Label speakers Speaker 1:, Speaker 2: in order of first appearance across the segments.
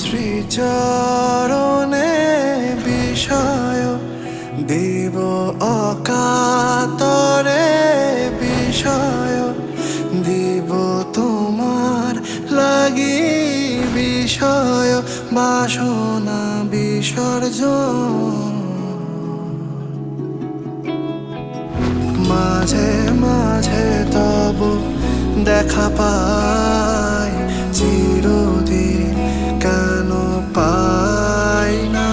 Speaker 1: শ্রীচরণে বিষয় দেব অকাতরে বিষয় দিব তোমার লাগি বিষয় বাসনা বিসর্জন মাঝে মাঝে তব দেখা পাই চিরদিন কেন পাই না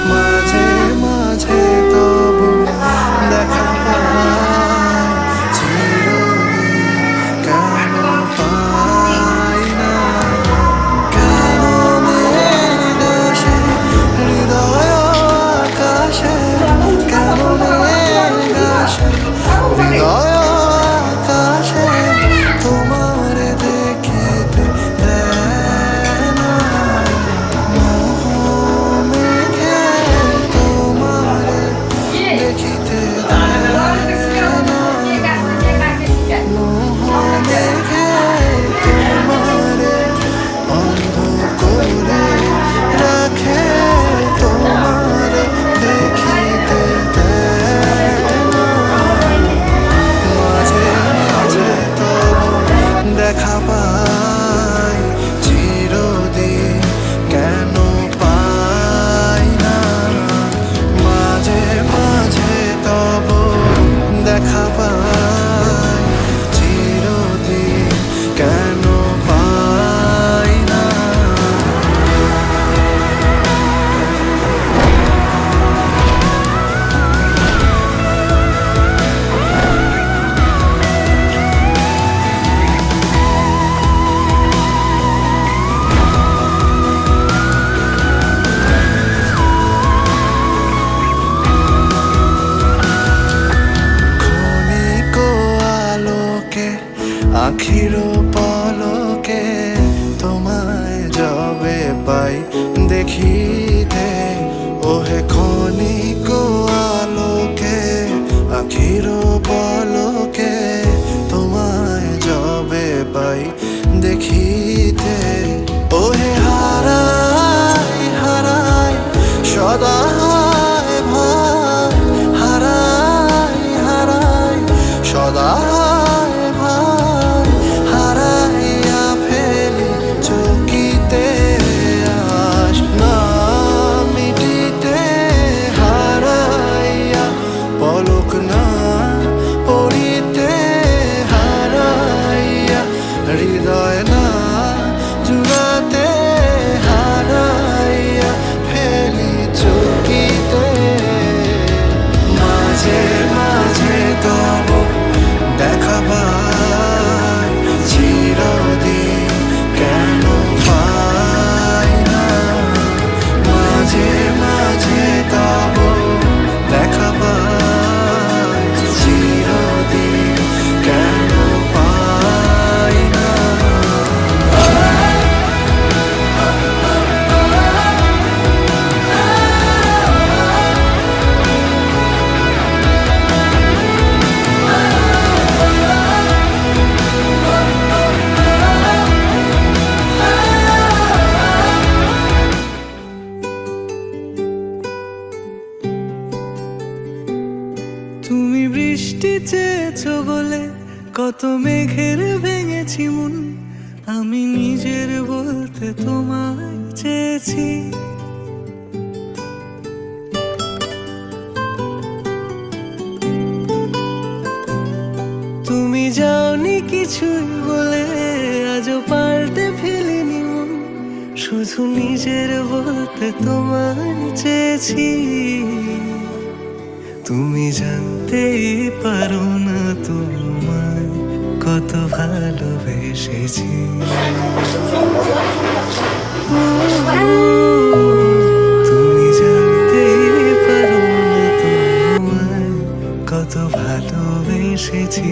Speaker 1: মাঝে মাঝে তব দেখা পাই চিরদিন কেন পাই না কেন মেঘ আসে হৃদয় আকাশে কেন মেঘ আসে হৃদয় আকাশে তোমার দেখিতে দেয় না মোহ মেঘে তোমার দেখিতে দেয় না মোহ মেঘে তোমার অন্ধ করে রাখে তোমার দেখিতে দেয় না মাঝে মাঝে তব দেখা পাই চিরদিন কেন পাই না মাঝে মাঝে তব দেখা পাই চিরদিন কেন পাই না ক্ষণিক আলোকে আখির পলকে তোমায় যবে পাই দেখিতে ওহে ক্ষণিক আলোকে আখির পলকে তোমায় যবে পাই দেখিতে ওহে হারাই হারাই সদা ভাই হারাই হারাই সদা ভাই হারাইয়া ফেলি চকিতে আস না মিটিতে হারাইয়া পলক না পড়িতে হারাইয়া হৃদয় না জুড়াতে হারাইয়া ফেলি চকিতে মাঝে মাঝে তব দেখা পাই চিরদিন কেন পাই না মাঝে মাঝে তব দেখা পাই চিরদিন কেন পাই না
Speaker 2: তুমি বৃষ্টি চেয়েছো বলে কত মেঘের ভেঙেছি মন আমি নিজের বলতে তোমায় চেয়েছি তুমি যাওনি কিছুই বলে আজও পাল্টে ফেলিনি মন শুধু নিজের বলতে তোমায় চেয়েছি তুমি জানতেই পারো না তোমায় কত ভালোবেসেছি তুমি জানতেই পারো না তোমায় কত ভালোবেসেছি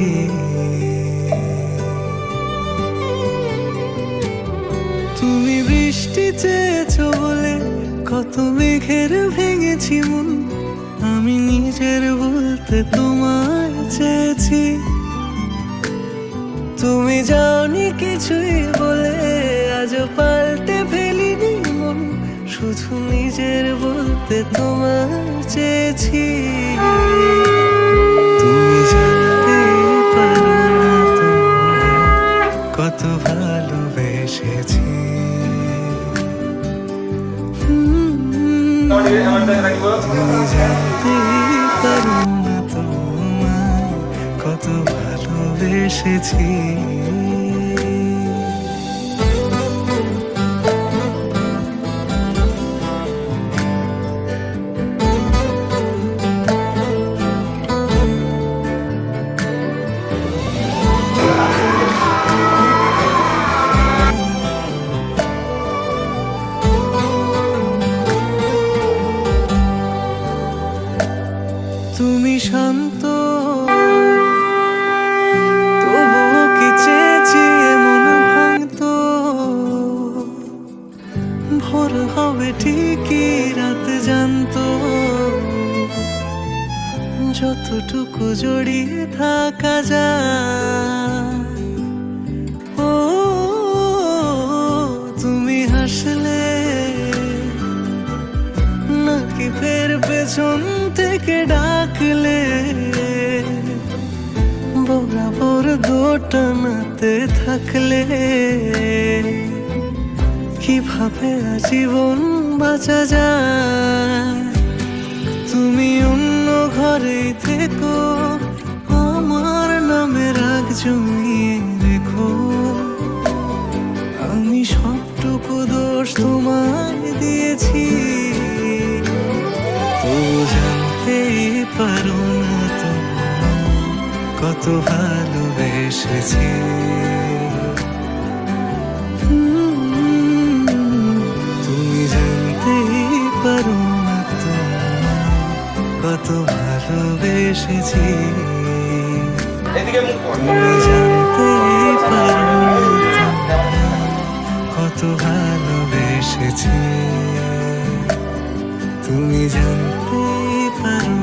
Speaker 2: তুমি বৃষ্টি চেয়েছো বলে কত মেঘের ভেঙেছি মন আমি নিজের বলতে তোমায় চেয়েছি তুমি যাওনি কিছুই বলে আজও পাল্টে ফেলিনি নিজের বলতে তোমায় চেয়েছি। তুমি জানতে পারো না তোমায় কত ভালোবেসেছি। তুমি জানতে পারো না তোমায় কত ভালোবেসেছি। তুমি শান্ত তবুও কি চেয়েছি মন ভাঙতো। ভোর হবে ঠিকই রাত জানতো। যতটুকু জড়িয়ে থাকা যায়। ও তুমি হাসলে নাকি ফের পেছন থেকে ডাকলে, বরাবর দোটানাতে থাকলে কিভাবে আজীবন বাঁচা যায়। তুমি অন্য ঘরেই থেকো, আমার নামে রাগ জমিয়ে রেখো। আমি সবটুকু দোষ তোমায় দিয়েছি। তো জানতেই পারো না তোমায় কত ভালোবেসেছি। তুমি জানতেই পারো না তোমায় কত ভালোবেসেছি। তুমি জানতেই পারো না তোমায় কত ভালোবেসেছি। তুমি জানতেই পারো।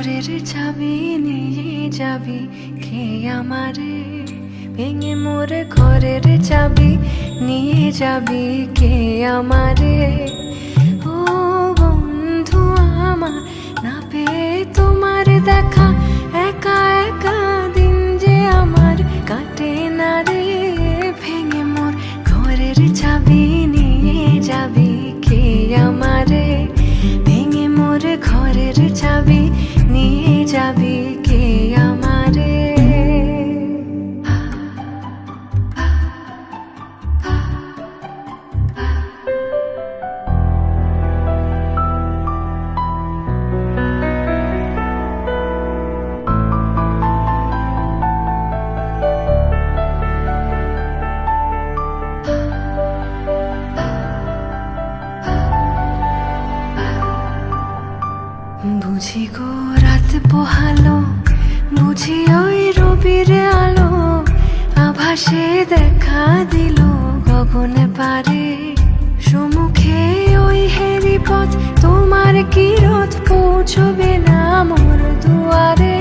Speaker 3: ঘরের চাবি নিয়ে যাবি কে আমারে, ভেঙে মোর ঘরের চাবি নিয়ে যাবি কে আমারে। ও বন্ধু আমার, না পেয়ে তোমার দেখা, একা একা দিন যে আমার কাটে না রে। ভেঙে মোর ঘরের চাবি নিয়ে যাবি কে আমারে, ভেঙে মোর ঘরের চাবি নিয়ে যাবি কে আমারে। বুঝি গো রাত পোহালো, বুঝি ওই রবির আলো, আভাসে দেখা দিল গগনে পারে। সম্মুখে ওই হেরি পথ, তোমার কি রথ পৌঁছবে না মোর দুয়ারে।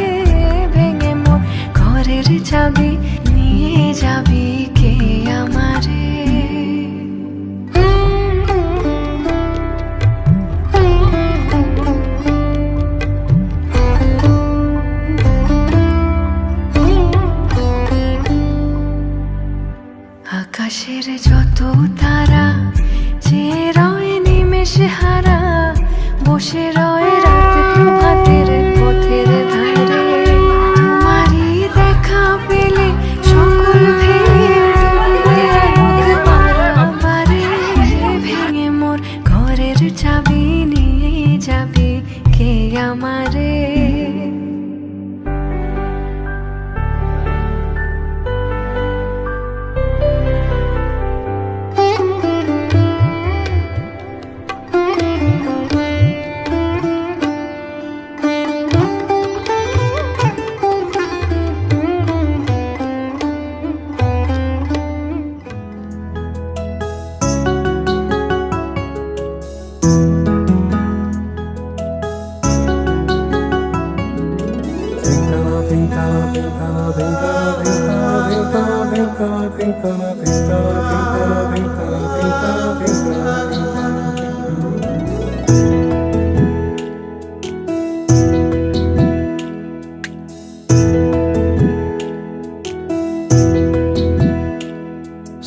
Speaker 3: ভেঙে মোর ঘরের চাবি নিয়ে যাবি কে আমারে। আকাশের যত তারা যে রয় নিমেষে হারা, বসে রয় রাত প্রভাতের পথের ধারে। তোমারই দেখা পেলে সকল ভেঙে আলোক পারাবারে। ভেঙে মোর ঘরের চাবি নিয়ে যাবি কে আমারে।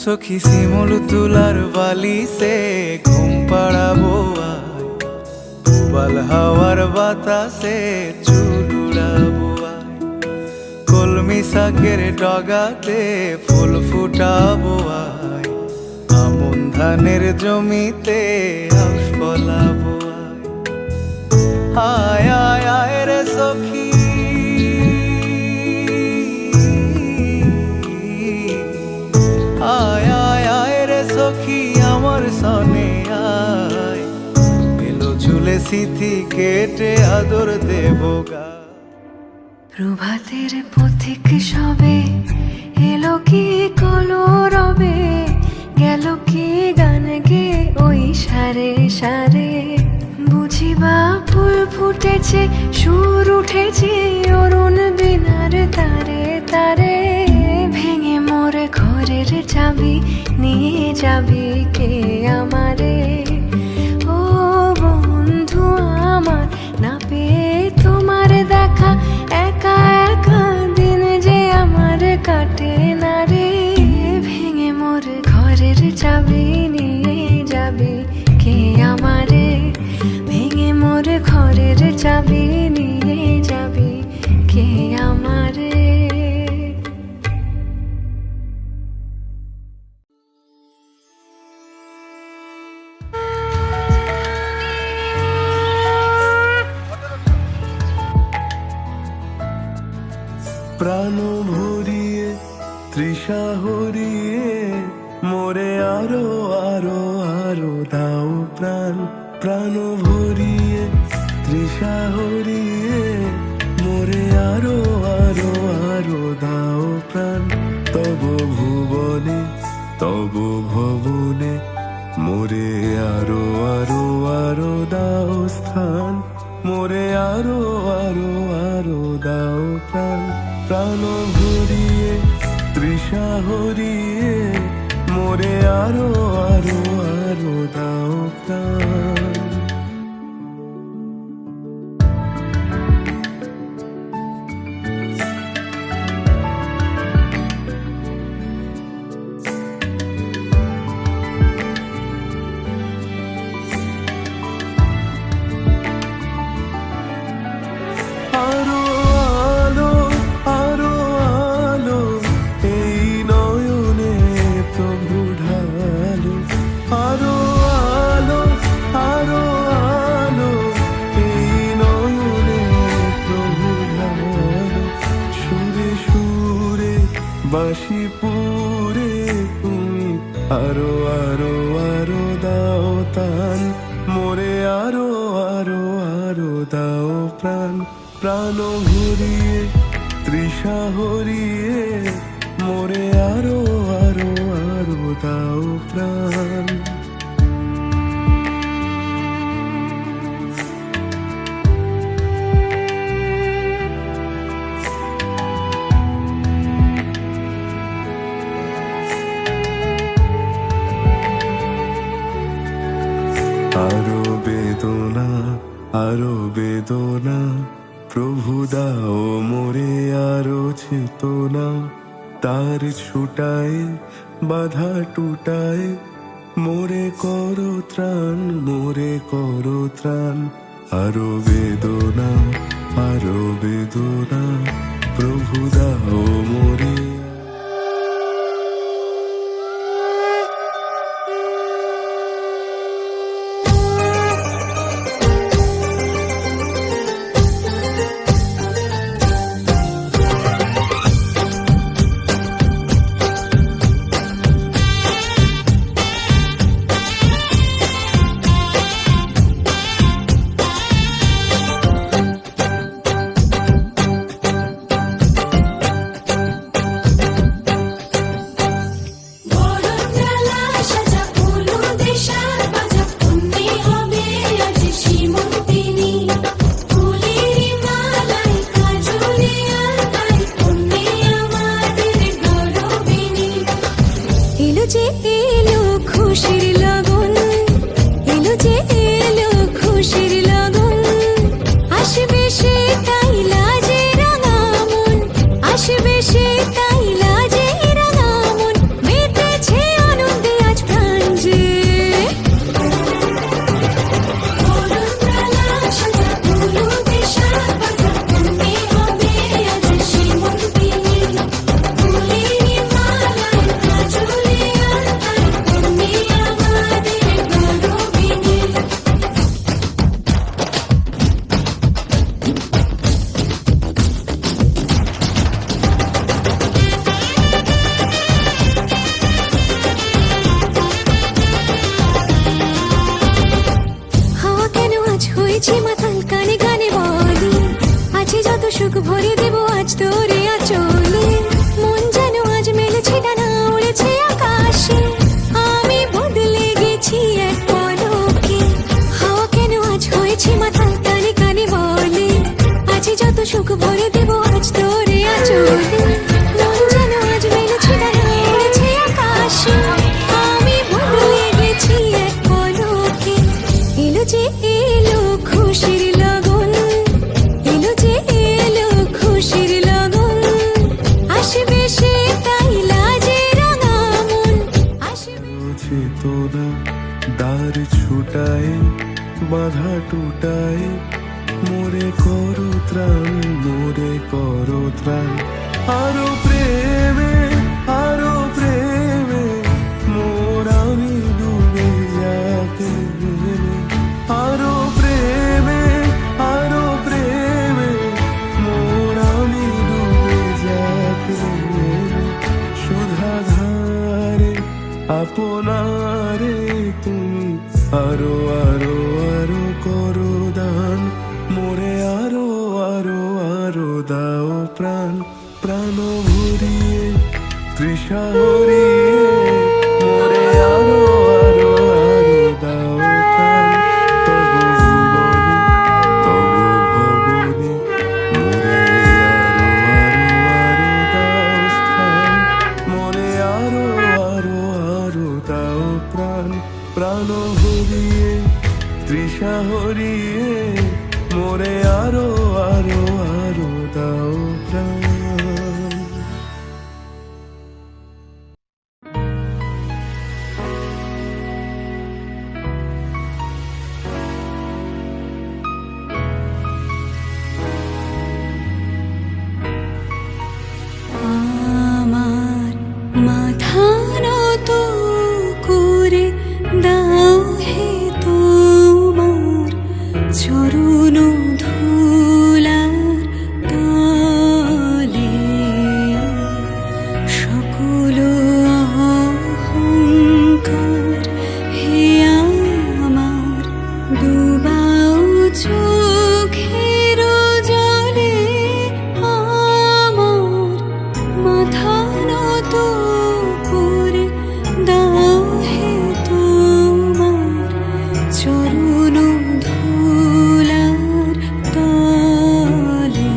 Speaker 2: সখী শিমুল তুলার বালি সে ঘুম পাড়াবো আয়, পুবাল হাওয়ার বাতাসে চুল উড়াবো আয়। কলমি শাকের ডগাতে ফুল ফুটাবো আয়, আমন ধানের জমিতে আউশ ফলাবো আয়। আয় আয় আয় রে সখী, আয় আয় আয় রে সখী আমার সনে আয়। এলো ঝুলে সিথি কেটে আদর দেব গা।
Speaker 3: প্রভাতের পথিক সবে এলো কি কলরবে, গেল কি গান গে ওই সারে সারে। বুঝিবা ফুল ফুটেছে, সুর উঠেছে অরুণ বিনার তারে তারে। ভেঙে মোর ঘরের চাবি নিয়ে যাবি কে আমারে। ও বন্ধু আমার, না পেয়ে তোমার দেখা, একা একা দিন যে আমার কাটে না রে। ভেঙে মোর ঘরের চাবি নিয়ে যাবি কে আমারে, ভেঙে মোর ঘরের চাবি নিয়ে যাবি কে আমারে।
Speaker 2: প্রাণ ভরিয়ে তৃষা হরিয়ে মোরে আরো আরো আরো দাও প্রাণ। প্রাণ ভরিয়ে তৃষা হরিয়ে মোরে আরো আরো আরো দাও প্রাণ। তব ভুবনে তব ভবনে মোরে আরো আরো আরো দাও স্থান।
Speaker 4: মোরে আরো আরো আরো দাও প্রাণ, প্রাণ ভরিয়ে তৃষা হরিয়ে মোরে আরো আরো আরো দাও প্রাণ। আরো আলো আরো আলো এই নয়নে প্রভু ঢালো, আরো আলো আরো আলো এই নয়নে প্রভু ঢালো। সুরে সুরে বাঁশি পুরে তুমি আরো আরো আরো দাও তান, মোরে আরো আরো আরো দাও প্রাণ, প্রাণ ভরিয়ে তৃষা হরিয়ে মোরে আরো আরো আরো দাও প্রাণ। আরো বেদনা আরো বেদনা প্রভু দাও মোরে আরো চেতনা, তার ছুটায় বাধা টুটায় মোরে করো ত্রাণ, মোরে করো ত্রাণ। আরো বেদনা আরো বেদনা প্রভু দাও মোরে।
Speaker 3: সুখ ভরে দেব আজ তোরে আঁচলে, মন যেন আজ মেলেছে ডানা উড়েছে আকাশে, আমি বদলে গেছি এক পলকে। হাওয়া কেন আজ হয়েছে মাথা কানে কানে বলে, আজ যত সুখ ভরে দেব আজ তোরে আঁচলে, মন যেন আজ মেলেছে ডানা উড়েছে আকাশে, আমি বদলে গেছি এক পলকে। এলো যে এলো খুশির লগন, এলো যে এলো খুশির লগন, আসবে সে তাই লাজে রাঙা মন, আসবে
Speaker 4: চেতনা দ্বার ছুটায় বাধা টুটায় মোরে করো ত্রাণ, মোরে করো ত্রাণ। আরো প্রেমে মোর আমি ডুবে যাতে, আরো প্রেমে মোর আমি ডুবে যাতে, সুধাধারে আপনারে তুমি আরো আরো আরো করো দান, মোরে আরো আরো আরো দাও প্রাণ, প্রাণ ভরিয়ে আরো আরো আরো দাও প্রাণ।
Speaker 3: আমার মাথা নত করে দাও হে তোমার চরণ ধুলার তলে, সকল অহংকার হে আমার ডুবাও চোখের জলে। আমার মাথা নত করে দাও হে তোমার চরণ ধুলার তলে।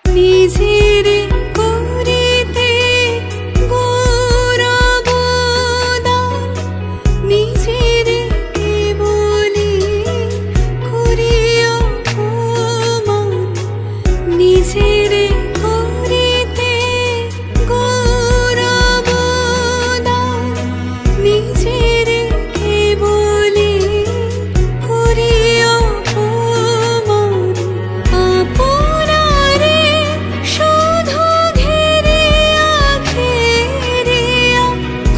Speaker 3: নিজের করিতে গৌরব দান, নিজের কেবলি করিয়া অপমান। নিজের করিতে গৌরব দান, নিজের কেবলি করিয়া অপমান। আপনারে শুধু ঘেরিয়া ঘেরিয়া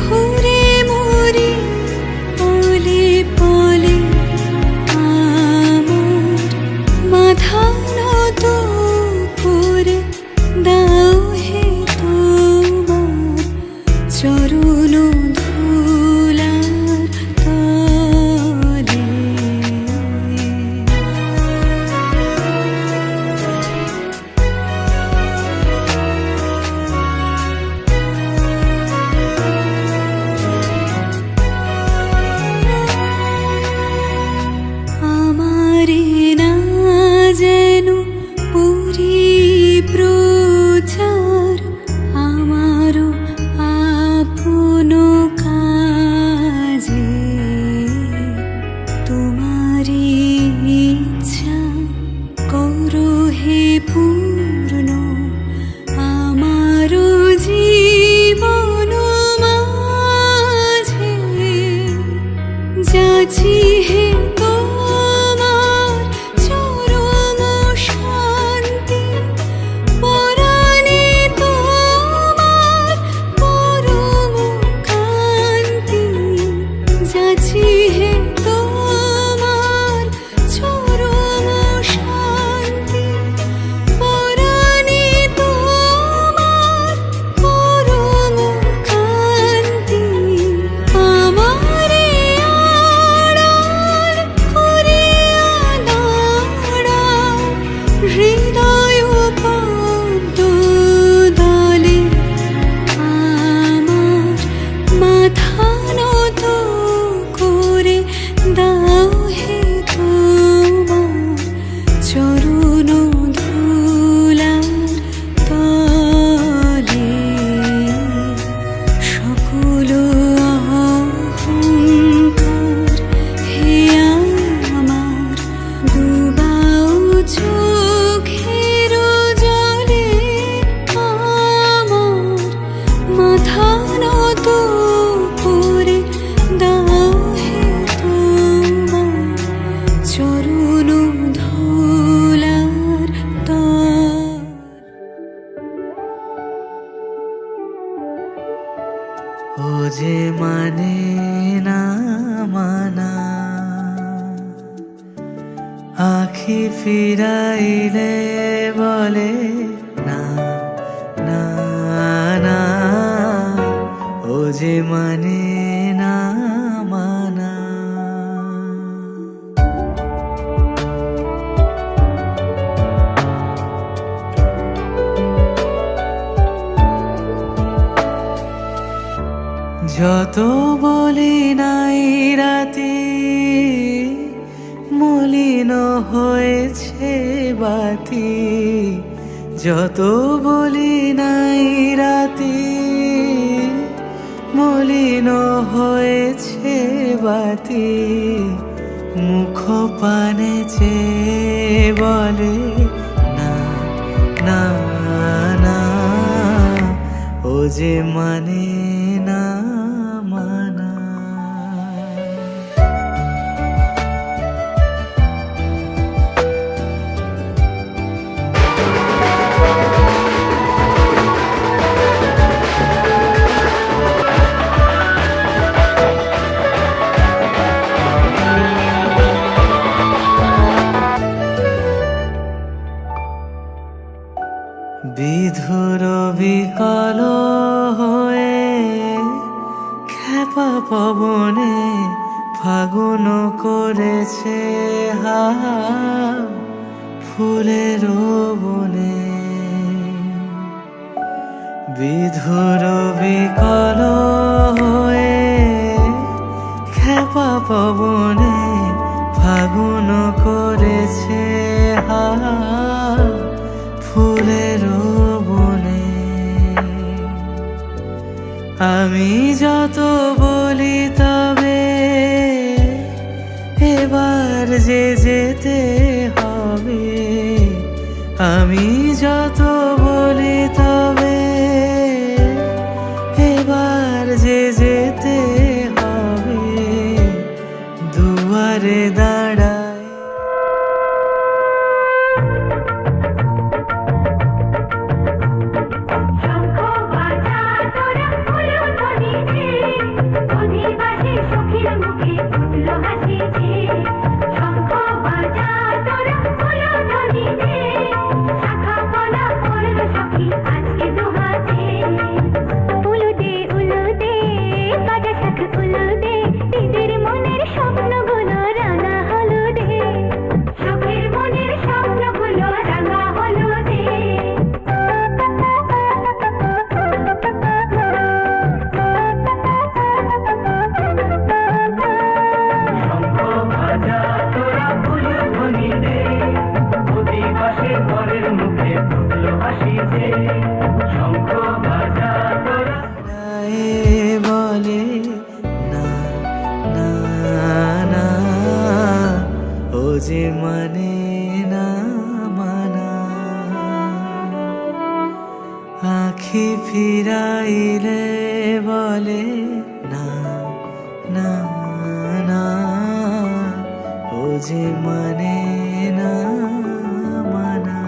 Speaker 3: ঘুরে মরি পলে পলে। আমার মাথা নত করে দাও হে তোমার চরণ ধুলার তলে। আমারে না যেন পরিপ্রচার, আমারও আপন কাজে। তোমারি ইচ্ছা করো হে পূর্ণ আমারও জীবন মাঝে। যাচ্ছি হে তোমার চরম শান্তি, পরাণে তোমার পরম কান্তি। যাচ্ছি হে তোমার চরম শান্তি, পরাণে তোমার পরম কান্তি। আমারে আড়াল করিয়া দাঁড়াও হৃদয় পদ্ম দলে। আমার মাথা নত করে দাও হে তোমার চরণ ধুলার তলে। সকল অহংকার হে আমার ডুবাও চোখের জলে। আমার মাথা নত করে দাও হে তোমার চরণ ধুলার তলে।
Speaker 2: ও যে মানে না মানা, আখি ফিরাইলে বলে না না না। ও যে মানে না মানা। যত বলি নাই রাতি মলিন হয়েছে বাতি, যত বলি নাই রাতি, মলিন হয়েছে বাতি, মুখ পানে চেয়ে বলে না না না, ও যে মানে না মানা। বিধুর বিকল হয়ে খেপা পবনে ফাগুন করেছে হা ফুলের বনে। বিধুর বিকল হয়ে খেপা পবনে ফাগুন করেছে হা ফুলের বনে। আমি যত বলি তবে এবার যে যেতে হবে, আমি যত বলি তবে এবার যে যেতে হবে, দুয়ারে দাঁড়ায় বলে না না না, ও যে মানে না মানা। আখি ফিরাইলে বলে না না না, ও যে মানে না মানা।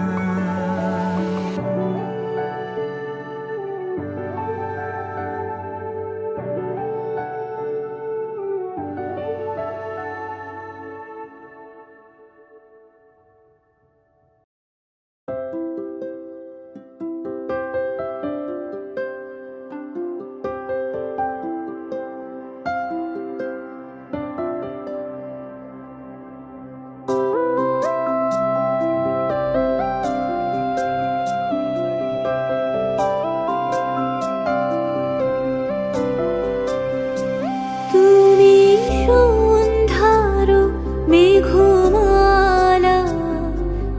Speaker 3: মেঘমালা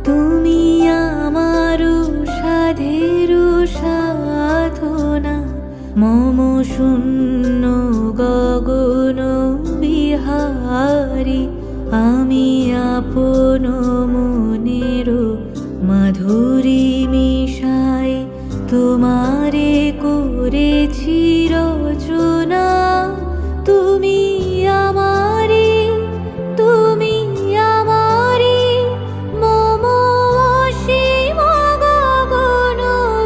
Speaker 3: তুমি আমারু সাধেরু সাধনা, মম শূন্য গগন বিহারী, আমি আপন মনের মাধুরী মিশাই তোমারে করেছি রচনা। তুমি আমারি তুমি আমারি মম অসীম গগন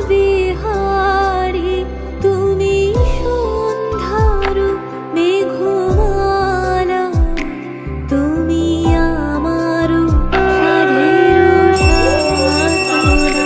Speaker 3: বিহারী, তুমি সন্ধ্যার মেঘমালা, তুমি আমার সাধের সাধনা।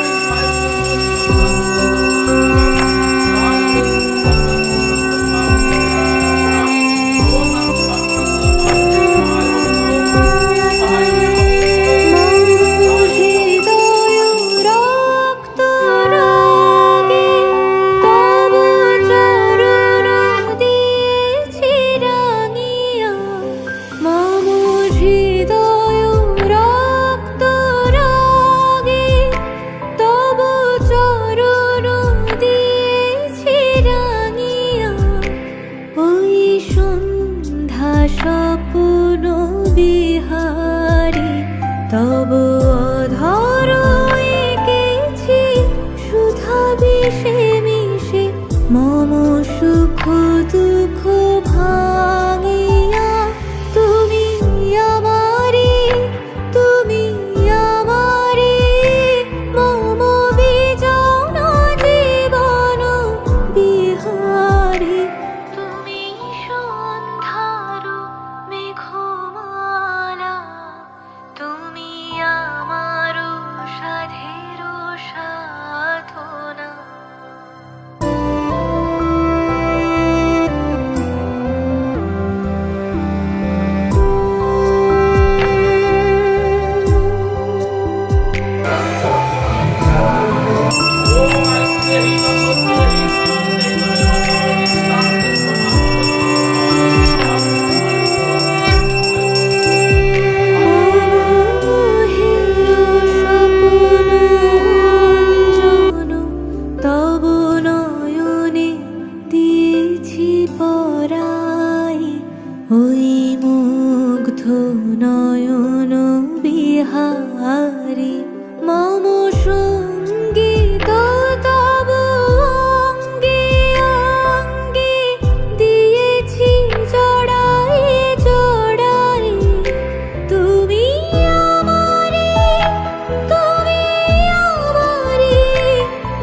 Speaker 3: হারি মম সঙ্গীত তব অঙ্গে অঙ্গে দিয়েছি জড়াই জড়াই তুমি আমারে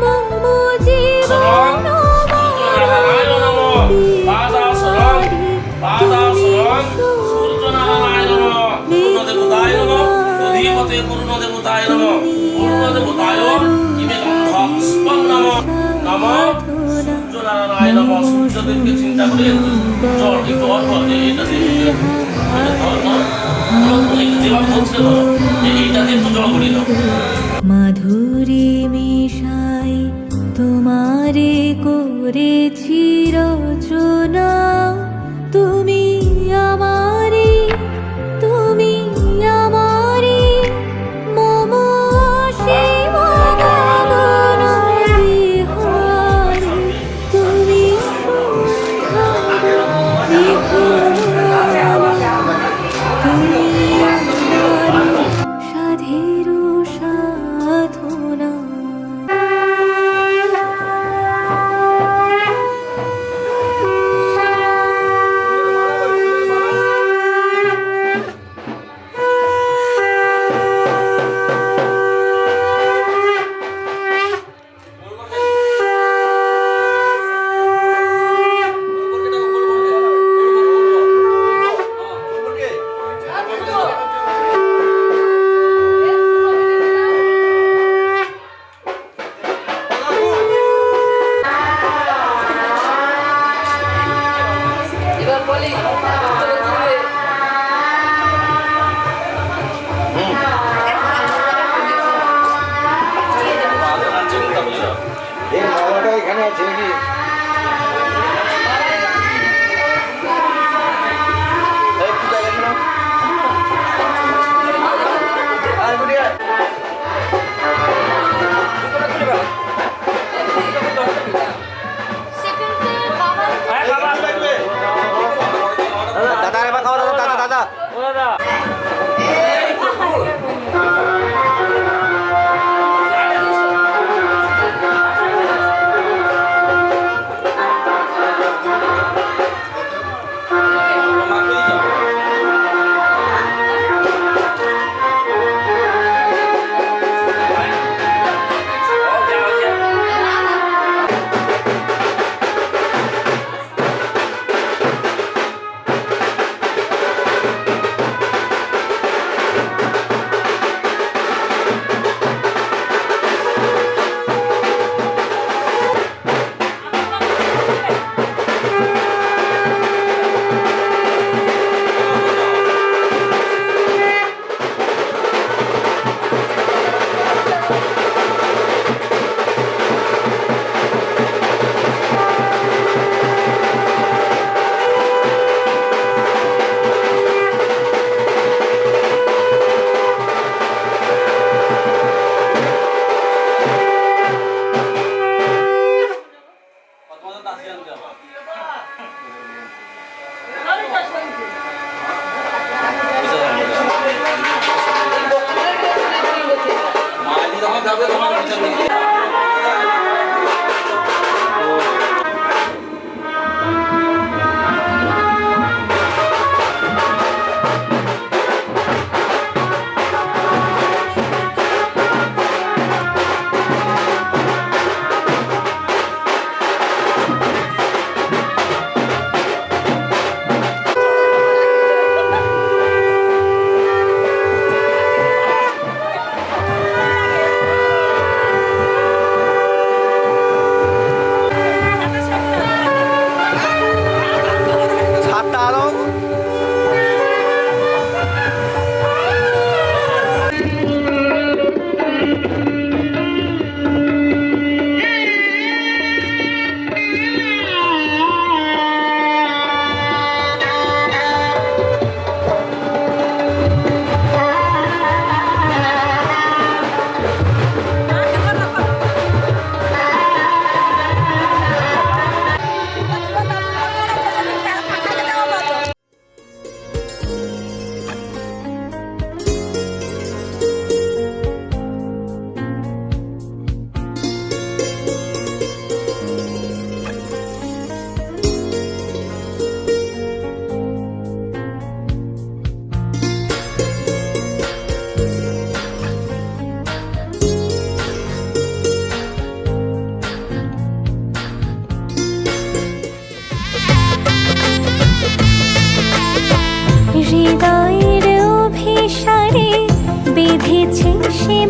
Speaker 3: মম জীবন
Speaker 5: চিন্তা করে জল একটু অল্প এটা দিয়ে এইটা দিয়ে একটু জল করি দাও।
Speaker 3: মাধুরী মিশাই তোমারে করেছি রচনা তুমি আমারে মম অসীম গগন বিহারি তুমি সুন্দর বিহারি তুমি আমার সাধের সাধনা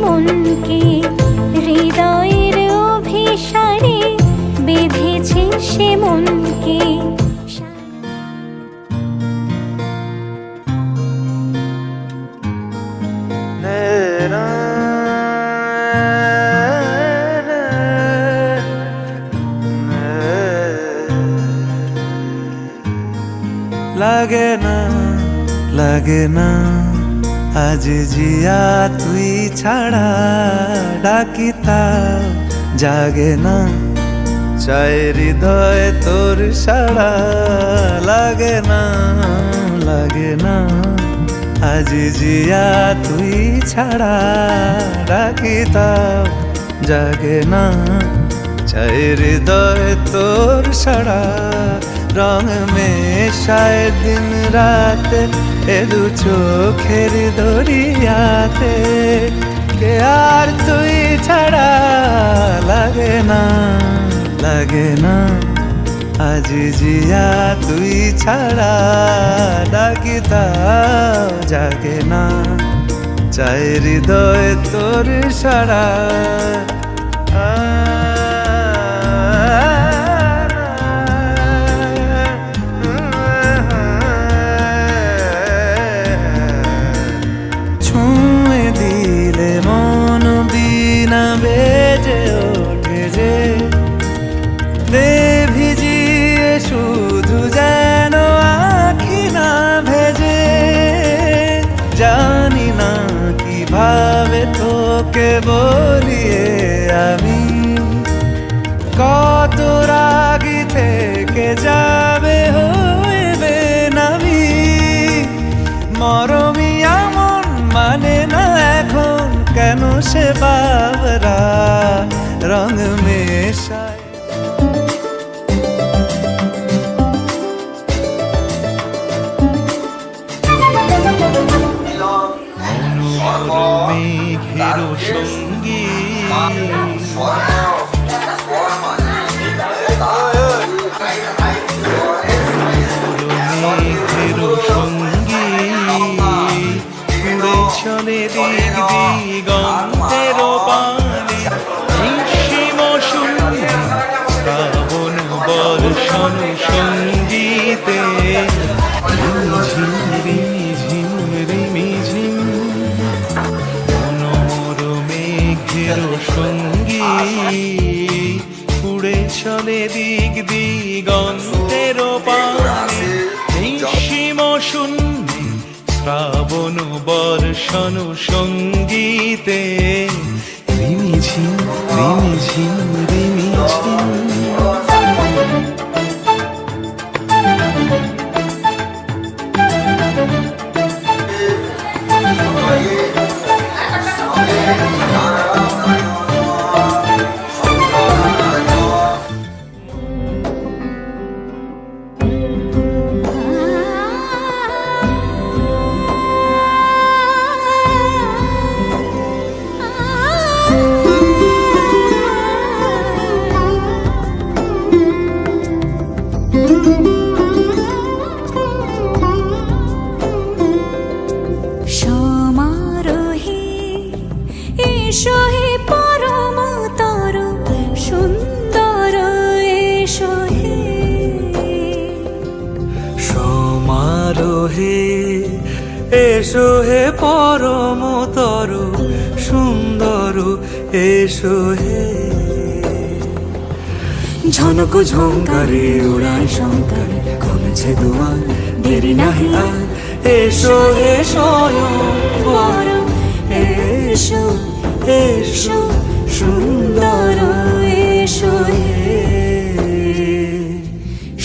Speaker 3: মনকে হৃদয়ের অভিসারে বেঁধেছে সে মনকে
Speaker 2: লাগে না লাগে না আজ জিয়া তুই ছাড়া ডাকিতা জাগে না চাই হৃদয় তোর সাড়া লাগে না আজ জিয়া তুই ছাড়া ডাকিতা জাগে না চাই হৃদয় তোর সাড়া রং মেশায় দিন রাত এ দু চোখের দরিয়াতে কে আর তুই ছাড়া লাগে না আজ জিয়া তুই ছাড়া ডাকিতা জাগে না চাই হৃদয় তোর সাড়া বেজে ওঠে যে ভিজিয়ে শুধু যেন আখি না ভেজে জানি না কিভাবে তোকে বলিয়ে আমি কত রাগি থেকে যাবে হইবে নামি মরমি এমন মানে না এখন কেন সে বাবরা রং মেশায় মেঘের সঙ্গী মেঘের সঙ্গী চলে দিক দিগন্তের পানে নিঃসীম শূন্য শ্রাবণ বর্ষণ সঙ্গীতে ঝিম মনোর মেঘের সঙ্গী উড়ে চলে দিক দিগন্তের পানে নিঃসীম শূন্য শ্রাবণ বর্ষণ সঙ্গীতে রিমিঝিম
Speaker 3: সমারোহে এসো হে পরমতর সুন্দর এসো হে
Speaker 2: সমারোহে এসো হে পরমতর সুন্দর এসো হে ঝনক ঝঙ্কারে উড়ায় শঙ্কারে কমেছে দুয়ার দেরি নাহি আর এসো হে স্বয়ং এসো এসো সুন্দর এসো হে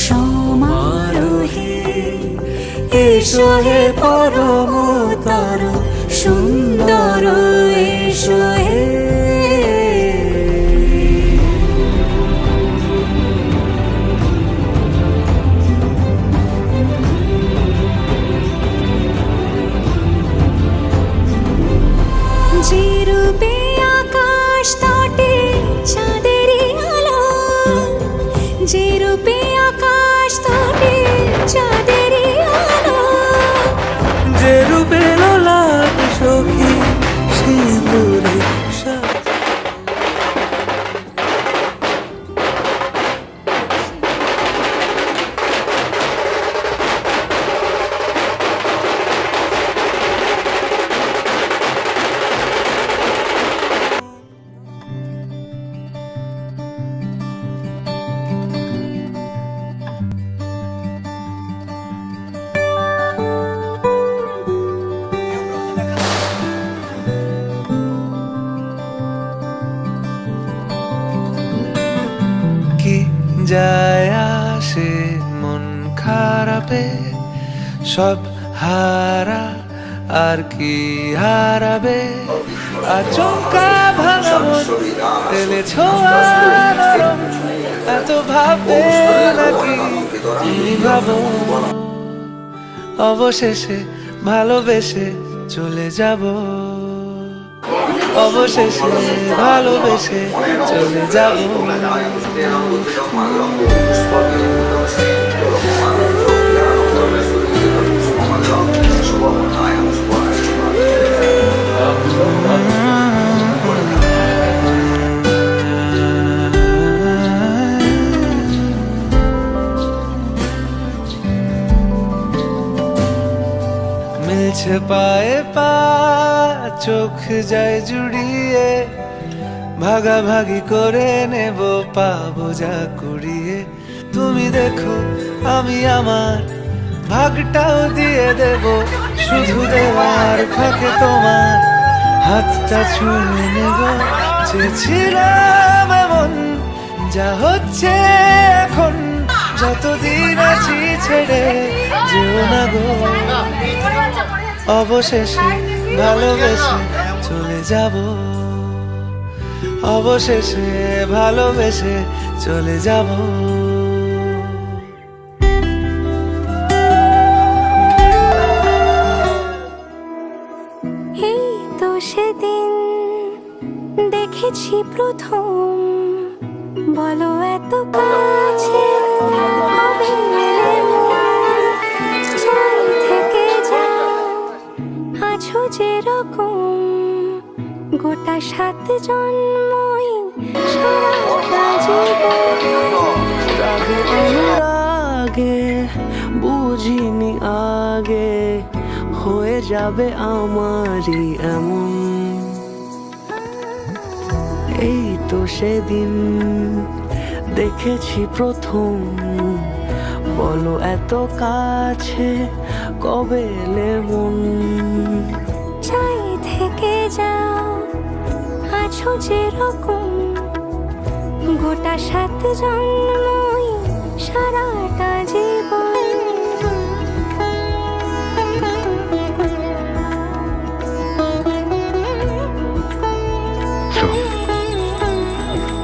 Speaker 2: সমারোহে এসো হে পরমতর সুন্দর এসো হে
Speaker 3: যে রূপে আকাশ তটে চাঁদেরই আলো যে রূপে আকাশ তটে চাঁদেরই আলো
Speaker 2: যে রূপে লাল সখী সিঁদুরে যায় আসে মন খারাপে, সব হারা আর কি হারাবে, আচমকা ভাঙা মন তেলে ছোঁয়া নরম, এত ভাববে নাকি তুমি ভাবো, অবশেষে ভালোবেসে চলে যাব, অবশেষে ভালোবেসে চলে যাব। মিলছে পায়ে পা, চোখ যায় জুড়িয়ে, ভাগাভাগি করে নেব পাবো যা কুড়িয়ে। তুমি দেখো আমি আমার ভাগটাও দিয়ে দেব, শুধু দেওয়ার ফাঁকে তোমার হাতটা ছুঁয়ে নেব। চেয়েছিলাম এমন, যা হচ্ছে এখন, যতদিন আছি ছেড়ে যেও না গো, অবশেষে ভালোবেসে চলে যাব, অবশেষে ভালোবেসে চলে যাব।
Speaker 3: এই তো সেদিন দেখেছি প্রথম, বলো এত কাছে কবে এলে মন, চাই থেকে যাও আছো যেরকম, গোটা 7 জন্মই সারাটা জীবন।
Speaker 2: রাগে অনুরাগে বুঝিনি আগে, হয়ে যাবে আমারই এমন। এই তো সেদিন দেখেছি প্রথম, বলো এত কাছে কবে এলে মন,
Speaker 3: চাই থেকে যাও আছো যেরকম, গোটা 7 জন্মই সারাটা জীবন।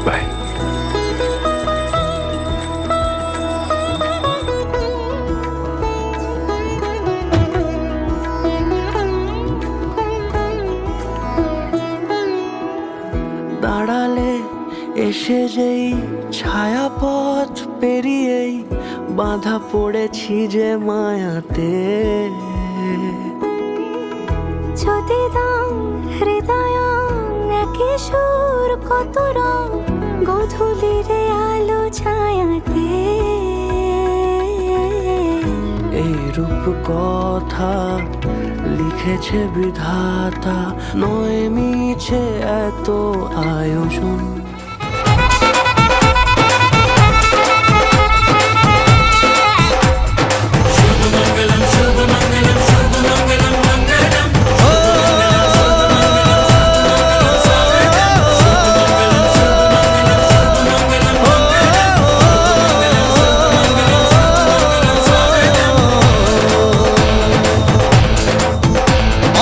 Speaker 4: বাই।
Speaker 2: দাঁড়ালে এসে যেই ছায়াপথ পেরিয়েই বাঁধা পড়েছি যে মায়াতে,
Speaker 3: যদি দাও হৃদয় একে সুর কত রং, গধূলিরে আলো ছায়াতে।
Speaker 2: এই রূপ কথা লিখেছে বিধাতা, নয় মিছে এত আয়োজন।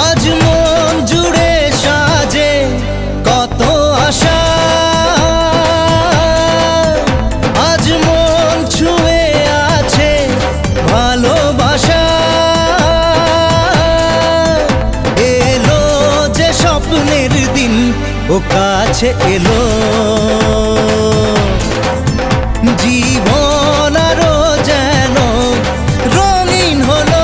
Speaker 1: আজ মন জুড়ে সাজে কত আশা, আজ মন ছুঁয়ে আছে ভালোবাসা, এলো যে স্বপ্নের দিন ও কাছে এলো, জীবন আরো যেন রঙিন হলো।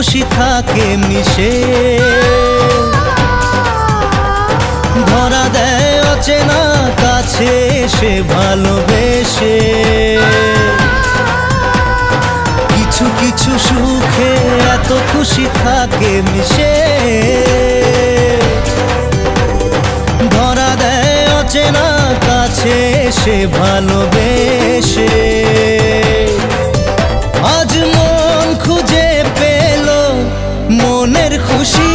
Speaker 1: খুশি থাকে মিশে, ধরা দেয় অচেনা কাছে এসে ভালোবেসে। কিছু কিছু সুখে এত খুশি থাকে মিশে, ধরা দেয় অচেনা কাছে এসে ভালোবেসে। আজ মন খুঁজে পেল মনের খুশি,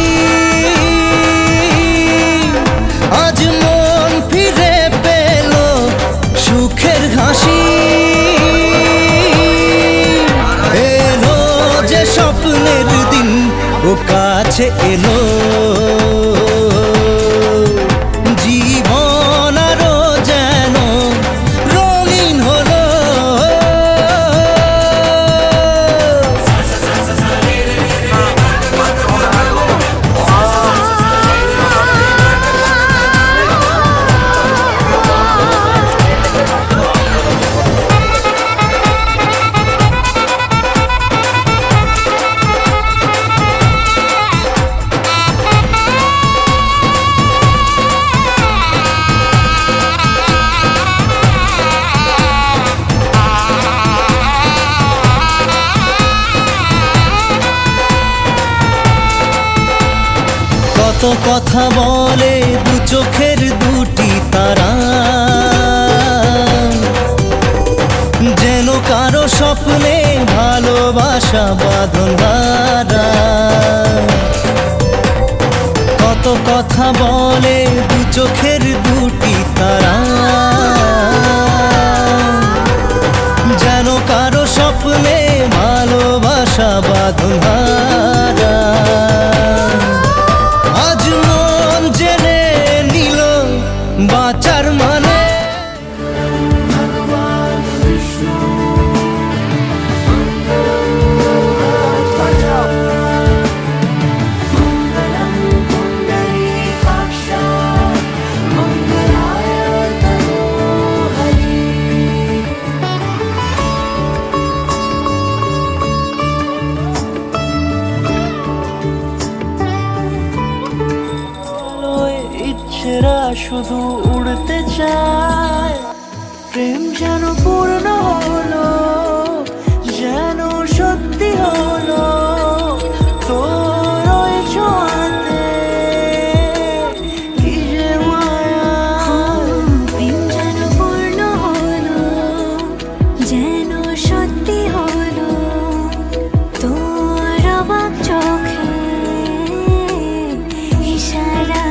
Speaker 1: আজ মন ফিরে পেল সুখের হাসি। এলো যে স্বপ্নের দিন ও কাছে এলো, জীবন আরো যেন রঙিন হলো। কত কথা বলে দু চোখের দুটি তারা, যেন কারো স্বপ্নে ভালোবাসা বাঁধন হারা। কত কথা বলে দু চোখের দুটি তারা, যেন কারো স্বপ্নে ভালোবাসা বাঁধন হারা। আজ মন জেনে নিল বাঁচার মানে।
Speaker 6: ইচ্ছেরা শুধু উড়তে চায়, প্রেম যেন পূর্ণ হলো, যেন সত্যি হলো তোর ওই ছোঁয়াতে, কি যে মায়া।
Speaker 3: প্রেম যেন পূর্ণ হলো, যেন সত্যি হলো তোর অবাক চোখে ইশারা।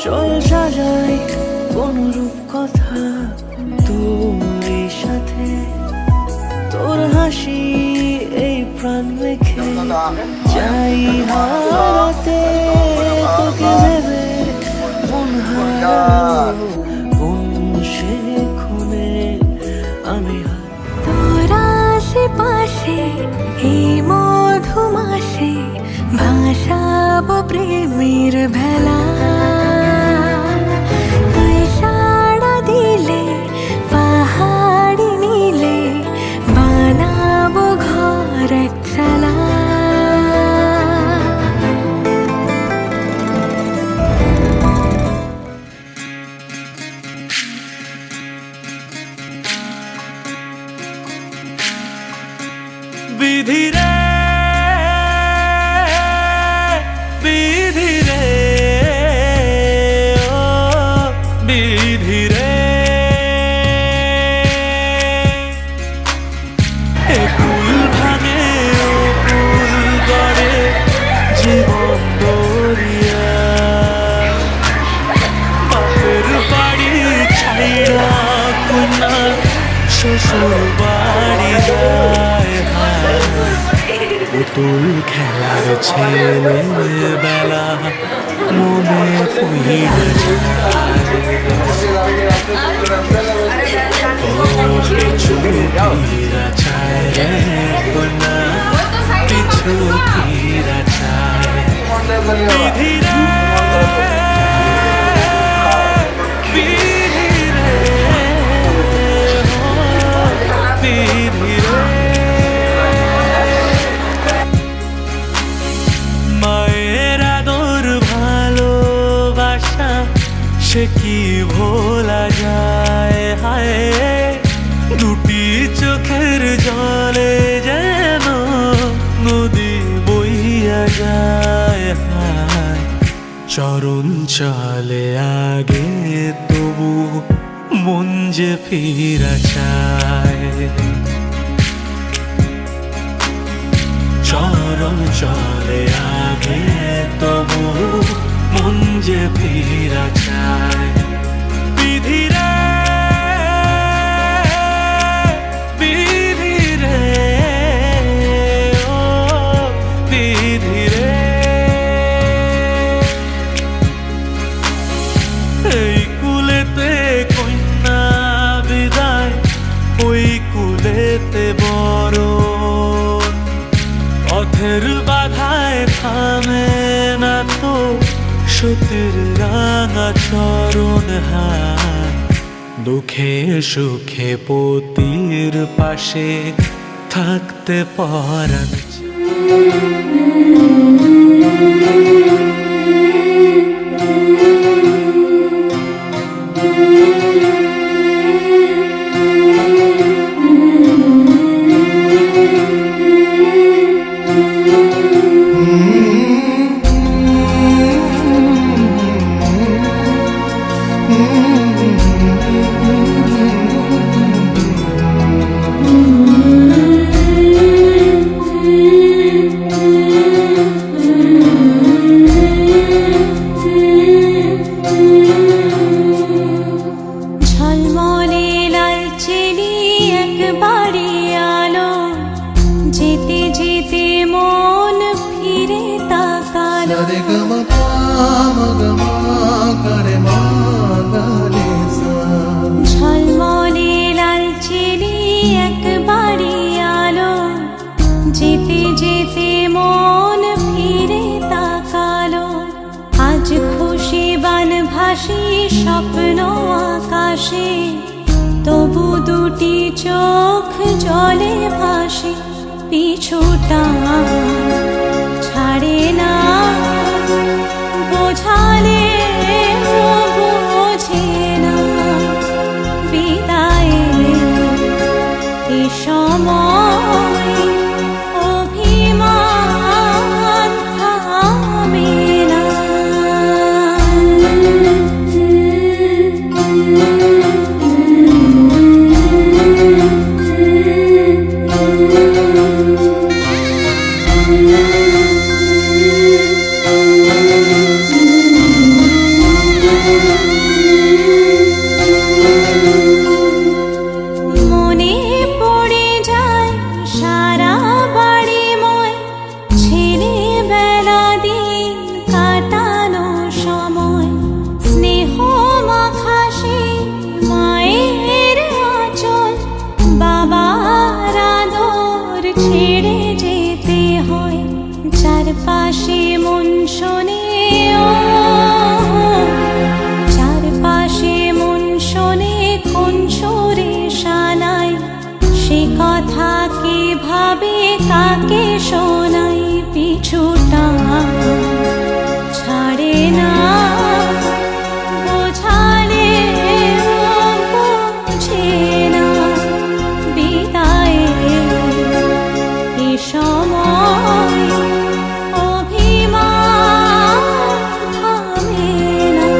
Speaker 6: চল সাজাই কোন রূপ কথা তোর সাথে, তোর হাসি এই প্রাণ রেখে চাই হারাতে তোকে ভেবে মন হারালো কোন সে খুনে আমি।
Speaker 3: তোর আশেপাশে এই মধুমাসে ভাসাবো প্রেমের ভেলা। তুই সাড়া দিলে পাহাড়ি নীলে বানাবো ঘর একতলা।
Speaker 6: বিধি রে বিধি রে ও বিধি রে, এ কুল ভাঙে ও কুল গড়ে জীবন দরিয়া। বাপের বাড়ি ছাইড়া কন্যা শ্বশুর বাড়ি যায়, পুতুল খেলার ছেলেবেলা মনে পড়ে যায় পিছু ফিরা চায় রে কোনা পিছু ফিরা চায় বিধিরে বিধিরে বিধিরে মায়ের আদর ভালোবাসা সে কি ভোলা যায় হায় দুটি চোখের জলে যেন নদী বইয়া যায় হায় চরণ চলে আগে তবু মন যে ফিরা চায় চরণ চলে আগে তবু মন যে ফিরা চায় বিধিরে বিধিরে ও বিধিরে এই কুলেতে কন্যা বিদায় ওই কুলেতে বড় পথের বাধায় থামে না তো সতীর রাঙা চরণ হায় দুঃখে সুখে পতির পাশে থাকতে পরাণ
Speaker 3: ঝলমলে লালচেলি একবারে আলো যেতে যেতে মন ফিরে তাকালো
Speaker 2: রে গমা গমা করে মা গালে সা
Speaker 3: ঝলমলে লালচেলি একবারে আলো যেতে যেতে মন ফিরে তাকালো আজ খুশি বান ভাসি স্বপ্ন আকাশে তবু দুটি চোখ জলে ভাসে পিছুটা ছাড়ে না বোঝালে বোঝে না বিদায়ের এ সময় অভিমান থামে না মনে পড়ে যায় সারা বাড়িময় ছেলেবেলা দিন কাটানো সময় স্নেহ মাখাসে মায়ের আঁচল বাবার আদর ছেড়ে যেতে হয় চারপাশে মন শোনে চারপাশে মন শোনে কোন সুরে শানায় সে কথা কে ভাবে কাকে শোনাই পিছুটা ছাড়ে না বোঝালে বোঝে না বিদায়ের এ সময় অভিমান থামে না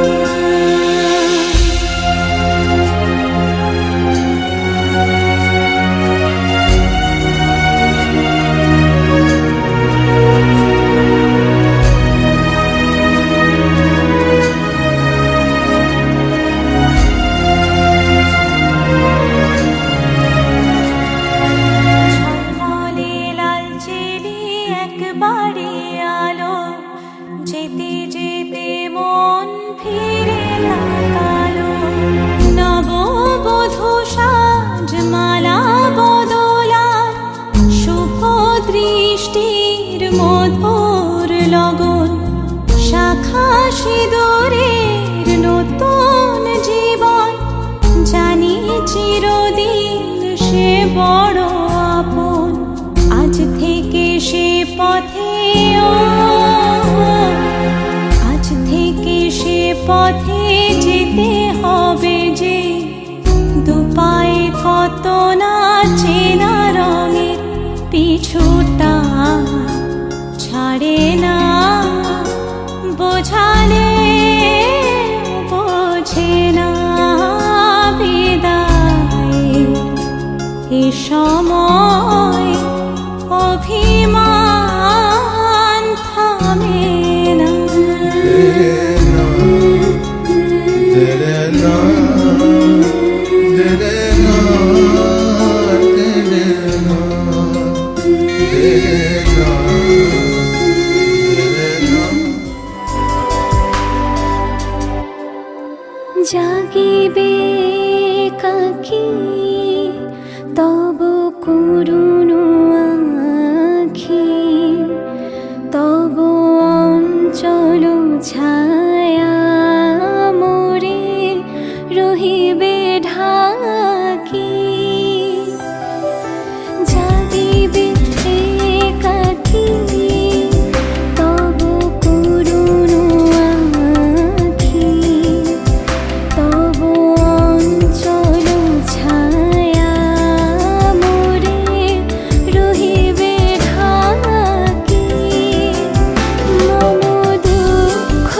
Speaker 3: মধুর লগন শাখা সিঁদুরের নতুন জীবন জানি চিরদিন সে বড় আপন আজ থেকে সে পথে আজ থেকে সে পথে যেতে হবে যে দুপায়ে কত না চেনা রঙের পিছুটা ছাড়ে না বোঝালে বোঝে না বিদায় এ সময় অভিমান থামে না জাগিবে কাকি তব করুণ আখি তব অঞ্চল ছায়া মোরে রহিবে ঢাকি জাগিবে কাকি তব করুণ আখি তব অঞ্চল ছায়া মোরে রহিবে ঢাকি মম দুঃখ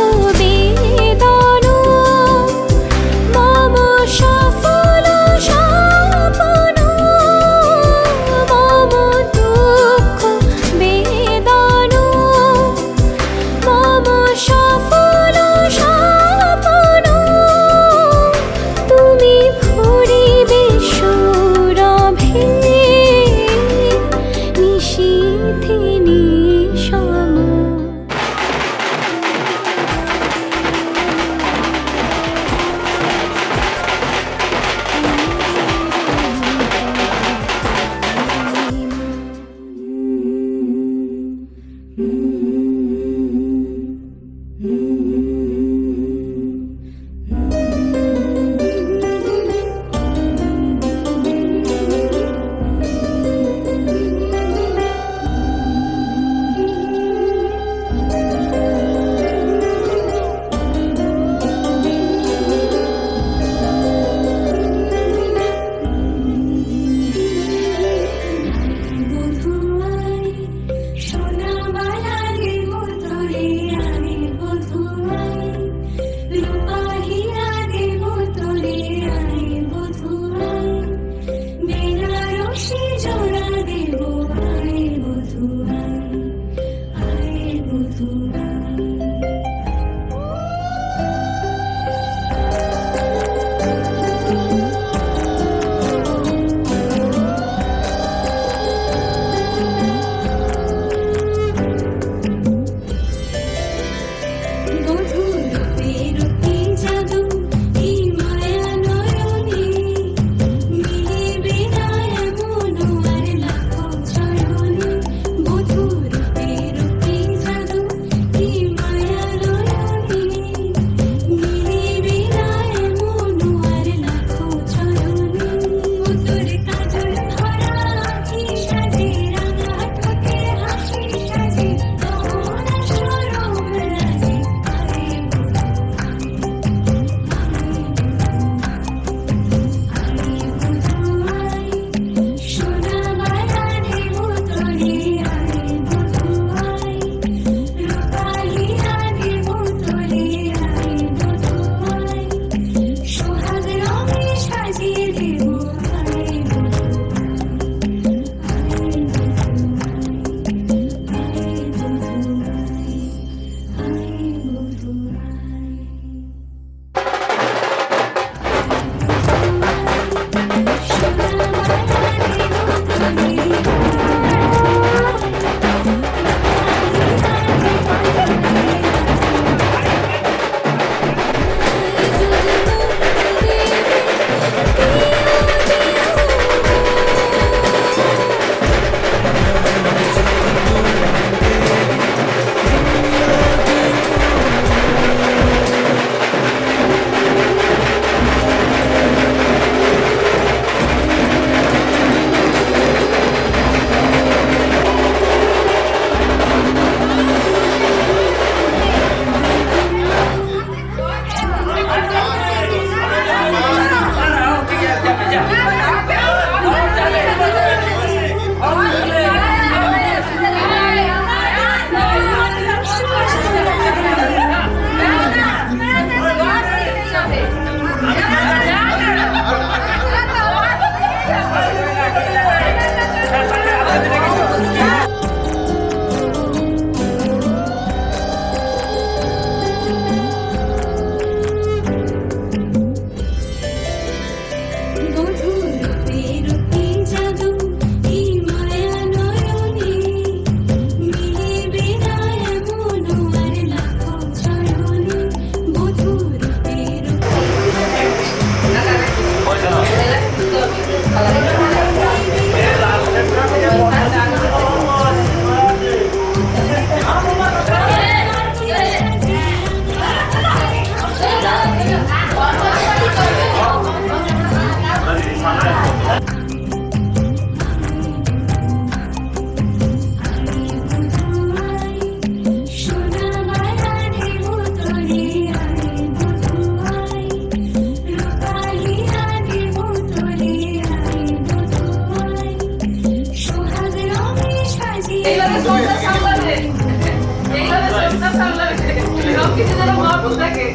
Speaker 7: কিছু যেন মহাপুর থাকে।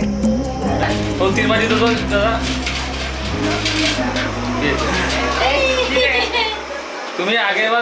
Speaker 5: ও 3 বাজি তো দাদা তুমি আগে